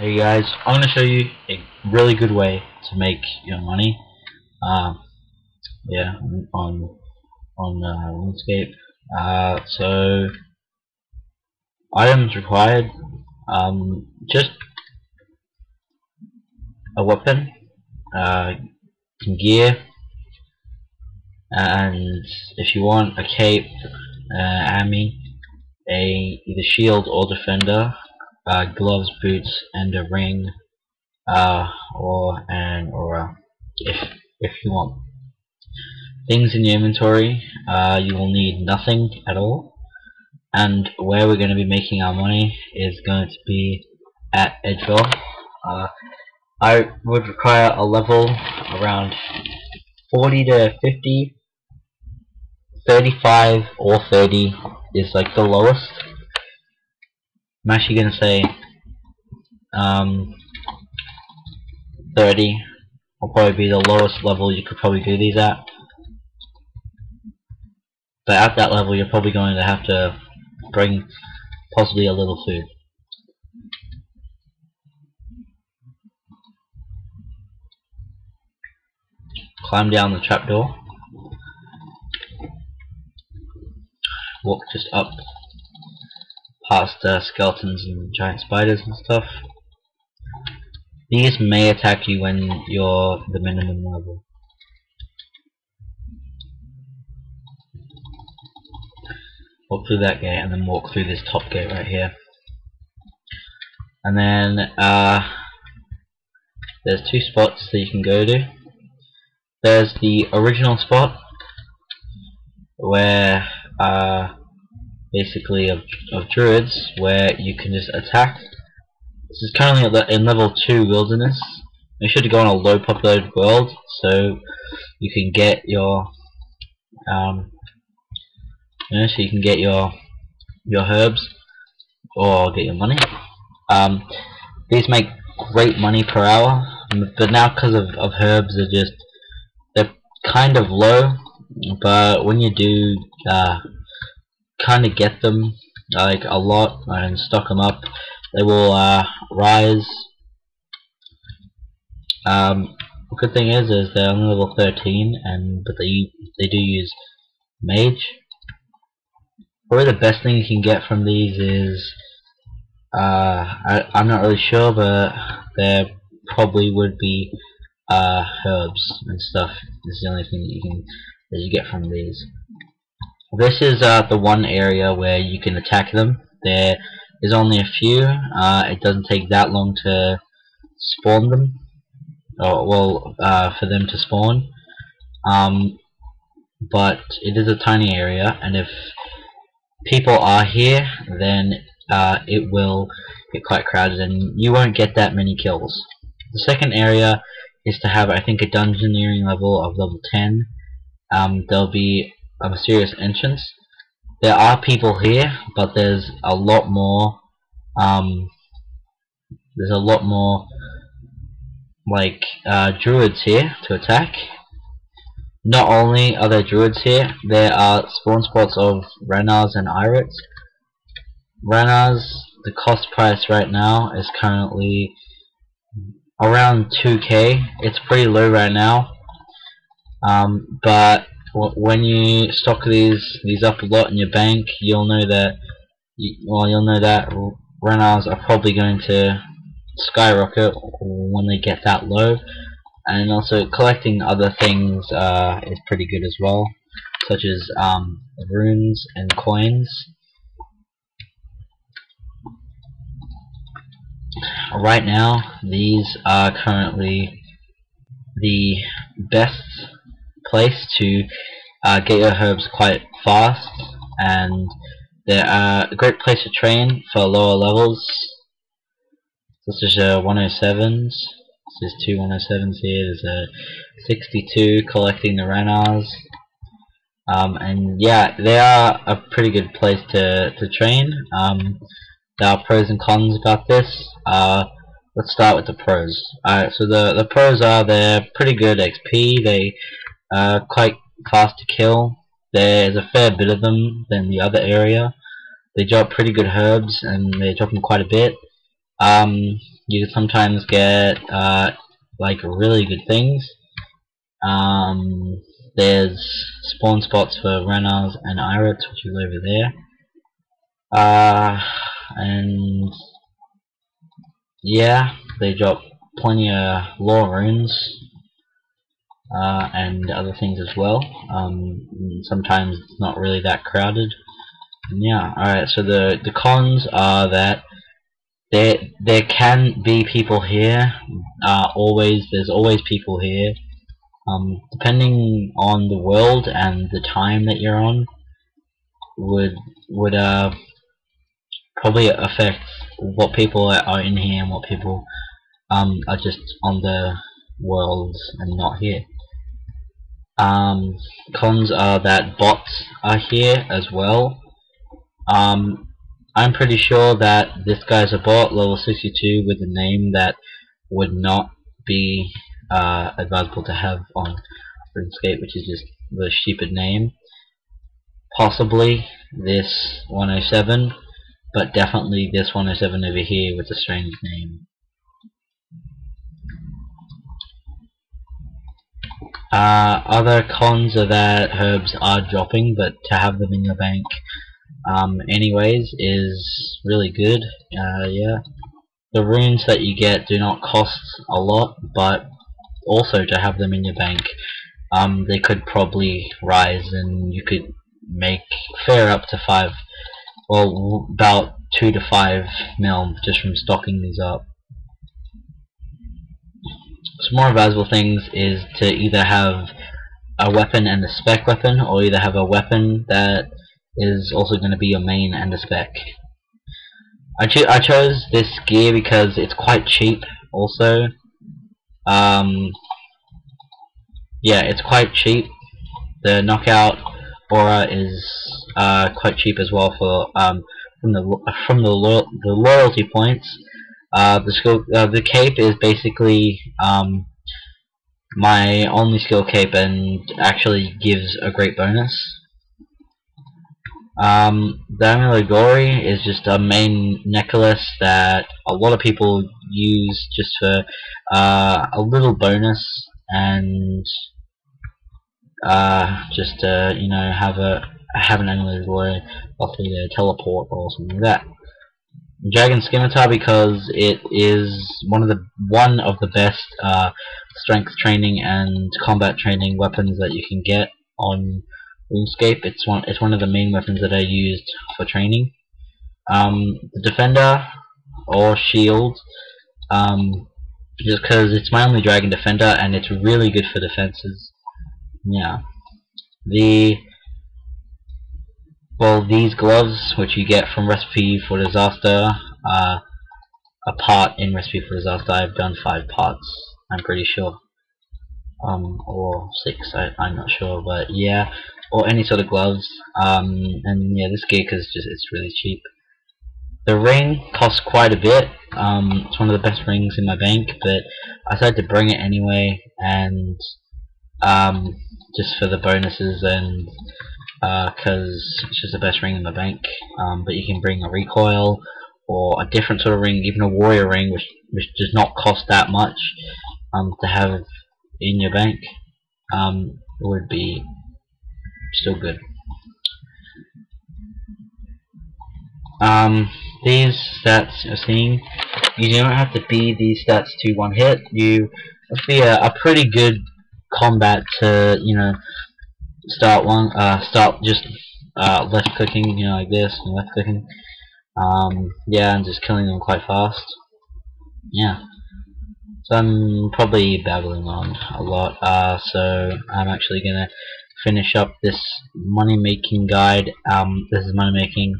Hey guys, I'm going to show you a really good way to make your money. Yeah, on Runescape. So items required. Just a weapon, some gear, and if you want a cape, army, either shield or defender, gloves, boots, and a ring, or if you want things in your inventory. You will need nothing at all, and where we're going to be making our money is going to be at Edgeville. I would require a level around 40 to 50. 35 or 30 is like the lowest. I'm actually going to say 30 will probably be the lowest level you could probably do these at. But at that level you're probably going to have to bring possibly a little food. Climb down the trapdoor. Walk just up past skeletons and giant spiders and stuff. These may attack you when you're the minimum level. Walk through that gate and then walk through this top gate right here. And then there's two spots that you can go to. There's the original spot where basically of druids, where you can just attack. This is currently in level 2 wilderness. Make sure to go on a low populated world so you can get your your herbs or get your money. These make great money per hour, but now because of herbs they're kind of low, but when you do kind of get them like a lot and stock them up, they will rise. The good thing is they're only level 13, but they do use mage. Probably the best thing you can get from these is I'm not really sure, but there probably would be herbs and stuff. This is the only thing that you get from these. This is the one area where you can attack them. There is only a few. It doesn't take that long to spawn them, for them to spawn. But it is a tiny area, and if people are here, then it will get quite crowded, and you won't get that many kills. The second area is to have, I think, a dungeoneering level of level 10. There'll be a mysterious entrance. There are people here, but there's a lot more. Like druids here to attack. Not only are there druids here, there are spawn spots of Ranars and Irids. Ranars, the cost price right now is currently around 2k. It's pretty low right now, but when you stock these up a lot in your bank, you'll know that Ranars are probably going to skyrocket when they get that low. And also collecting other things is pretty good as well, such as runes and coins. Right now, these are currently the best place to get your herbs quite fast, and they're a great place to train for lower levels. This is 107s. There's two 107s here. There's a 62 collecting the Ranars. And yeah, they are a pretty good place to train. There are pros and cons about this. Let's start with the pros. Alright, so the pros are they're pretty good XP. They are quite fast to kill. There's a fair bit of them than the other area. They drop pretty good herbs, and they drop them quite a bit. You sometimes get like really good things. There's spawn spots for Renars and Irits, which is over there. And yeah, they drop plenty of lore runes and other things as well. Sometimes it's not really that crowded. And yeah, alright, so the cons are that there can be people here. There's always people here. Depending on the world and the time that you're on, would probably affect what people are in here and what people are just on the world and not here. Cons are that bots are here as well. I'm pretty sure that this guy's a bot, level 62, with a name that would not be advisable to have on RuneScape, which is just the stupid name. Possibly this 107, but definitely this 107 over here with a strange name. Other cons are that herbs are dropping, but to have them in your bank anyways is really good. Yeah, the runes that you get do not cost a lot, but also to have them in your bank, they could probably rise, and you could make fair up to about 2 to 5 mil just from stocking these up. Some more advisable things is to either have a weapon and a spec weapon, or either have a weapon that is also going to be your main and a spec. I chose this gear because it's quite cheap also. Yeah, it's quite cheap. The knockout aura is quite cheap as well for from the loyalty points. The cape is basically my only skill cape and actually gives a great bonus. The Amulet is just a main necklace that a lot of people use just for a little bonus, and just to, you know, have an Amulet Glory, possibly to teleport or something like that. Dragon Scimitar, because it is one of the best strength training and combat training weapons that you can get on RuneScape. It's one of the main weapons that I used for training. The Defender or Shield, just because it's my only Dragon Defender and it's really good for defenses. Yeah. These gloves, which you get from Recipe for Disaster, a part in Recipe for Disaster. I've done 5 parts, I'm pretty sure. Or 6, I'm not sure, but yeah. Or any sort of gloves. And yeah, this gear, because it's really cheap. The ring costs quite a bit. It's one of the best rings in my bank, but I decided to bring it anyway, and just for the bonuses, and because it's just the best ring in my bank. But you can bring a recoil or a different sort of ring, even a warrior ring, which does not cost that much to have in your bank. Would be still good. These stats you're seeing, you don't have to be these stats to one hit. You have to be a pretty good combat to, you know, start just left clicking, you know, like this, and left clicking. Yeah, and just killing them quite fast. Yeah. So I'm probably babbling on a lot. So I'm actually gonna finish up this money making guide. This is money making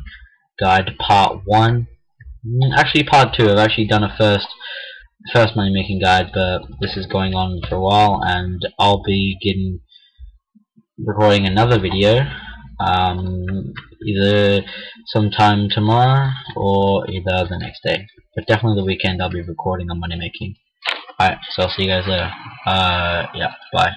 guide part 1. Actually part 2. I've actually done a first money making guide, but this is going on for a while, and I'll be recording another video either sometime tomorrow or either the next day, but definitely the weekend I'll be recording on money making. Alright, so I'll see you guys later. Yeah, bye.